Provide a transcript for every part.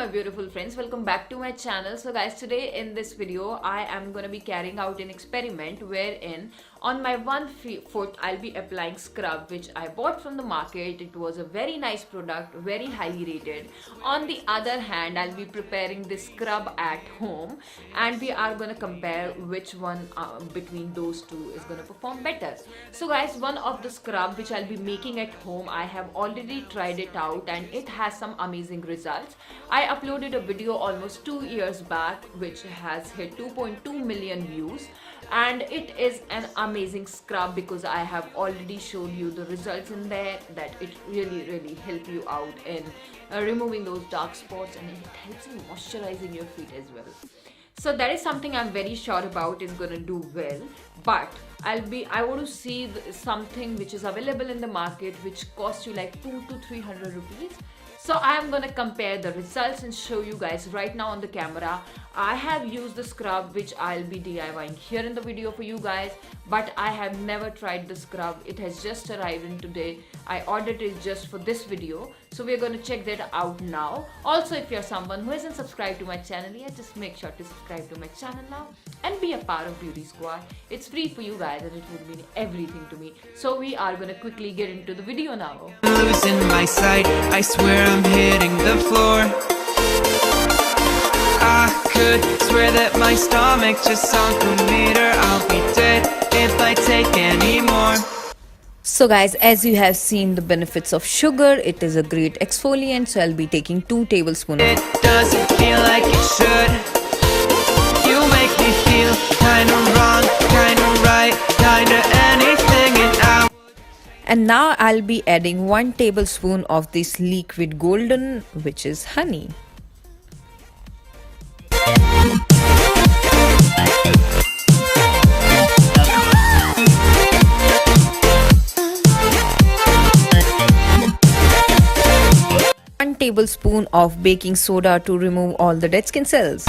my beautiful friends, welcome back to my channel. So guys, today in this video I am going to be carrying out an experiment wherein on my one foot I'll be applying scrub which I bought from the market. It was a very nice product, very highly rated. On the other hand, I'll be preparing this scrub at home and we are going to compare which one between those two is going to perform better. So guys, one of the scrub which I'll be making at home, I have already tried it out and it has some amazing results. I uploaded a video almost 2 years back which has hit 2.2 million views, and it is an amazing scrub because I have already showed you the results in there that it really help you out in removing those dark spots, and it helps in moisturizing your feet as well. So that is something I'm very sure about is gonna do well. But I want to see something which is available in the market which costs you like 200 to 300 rupees. So I am gonna compare the results and show you guys right now on the camera. I have used the scrub which I'll be DIYing here in the video for you guys, but I have never tried the scrub. It has just arrived in today. I ordered it just for this video. So we're gonna check that out now. Also, if you're someone who hasn't subscribed to my channel yet, just make sure to subscribe to my channel now and be a part of Beauty Squad. It's free for you guys and it would mean everything to me. So we are gonna quickly get into the video now. Losing my sight, I swear I'm hitting the floor. I could swear that my stomach just sunk a meter. I'll be dead if I take any more. So guys, as you have seen the benefits of sugar, it is a great exfoliant, so I'll be taking 2 tablespoons. It doesn't feel like it should. You make me feel kinda wrong, kinda right, kinda anything, And now I'll be adding 1 tablespoon of this liquid golden, which is honey. Tablespoon of baking soda to remove all the dead skin cells.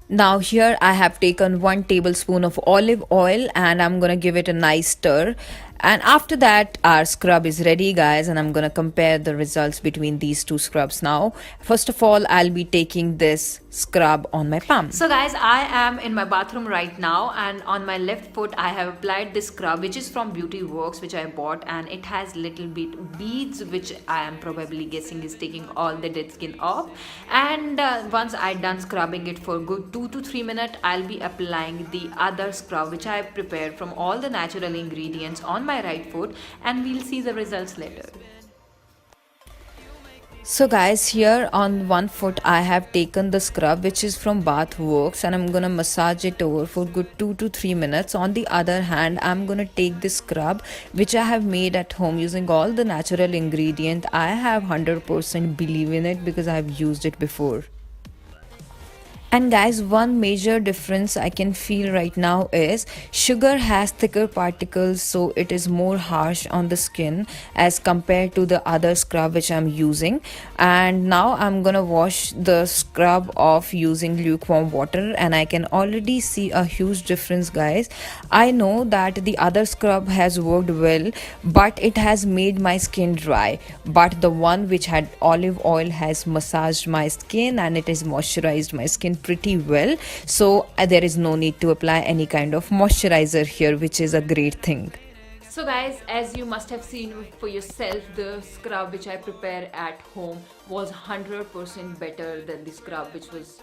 Now here I have taken 1 tablespoon of olive oil and I'm gonna give it a nice stir. And after that, our scrub is ready, guys, and I'm gonna compare the results between these 2 scrubs now. First of all, I'll be taking this scrub on my palm. So guys, I am in my bathroom right now and on my left foot I have applied this scrub which is from Beauty Works which I bought, and it has little bit beads which I am probably guessing is taking all the dead skin off. And once I done scrubbing it for good 2 to 3 minutes, I'll be applying the other scrub which I prepared from all the natural ingredients on my right foot, and we'll see the results later. So guys, here on one foot I have taken the scrub which is from Bath Works and I'm gonna massage it over for good 2 to 3 minutes. On the other hand, I'm gonna take this scrub which I have made at home using all the natural ingredient. I have 100% believe in it because I have used it before. And guys, one major difference I can feel right now is sugar has thicker particles, so it is more harsh on the skin as compared to the other scrub which I'm using. And now I'm gonna wash the scrub off using lukewarm water and I can already see a huge difference, guys. I know that the other scrub has worked well, but it has made my skin dry. But the one which had olive oil has massaged my skin and it has moisturized my skin pretty well, so there is no need to apply any kind of moisturizer here, which is a great thing. So guys, as you must have seen for yourself, the scrub which I prepared at home was 100% better than the scrub which was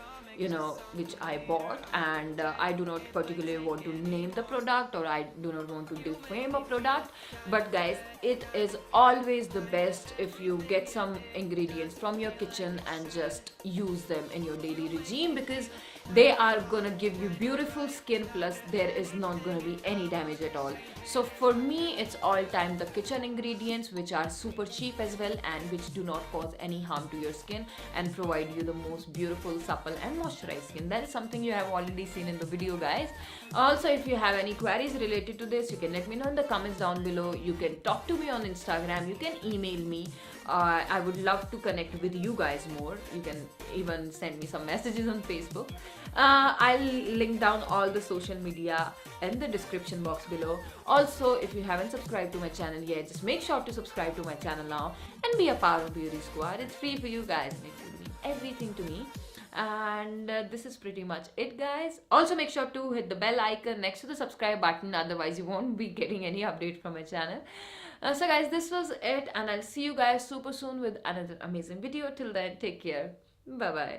which I bought. And I do not particularly want to name the product, or I do not want to defame a product, but guys, it is always the best if you get some ingredients from your kitchen and just use them in your daily regime, because they are gonna give you beautiful skin, plus there is not gonna be any damage at all. So for me, it's all time the kitchen ingredients which are super cheap as well and which do not cause any harm to your skin and provide you the most beautiful, supple and moisturized skin. That is something you have already seen in the video, guys. Also, if you have any queries related to this, you can let me know in the comments down below. You can talk to me on Instagram, you can email me. I would love to connect with you guys more. You can even send me some messages on Facebook. I'll link down all the social media in the description box below. Also, if you haven't subscribed to my channel yet, just make sure to subscribe to my channel now and be a part of Beauty Squad. It's free for you guys and it will mean everything to me. And this is pretty much it, guys. Also, make sure to hit the bell icon next to the subscribe button, otherwise you won't be getting any update from my channel. So guys, this was it, and I'll see you guys super soon with another amazing video. Till then, take care. Bye bye.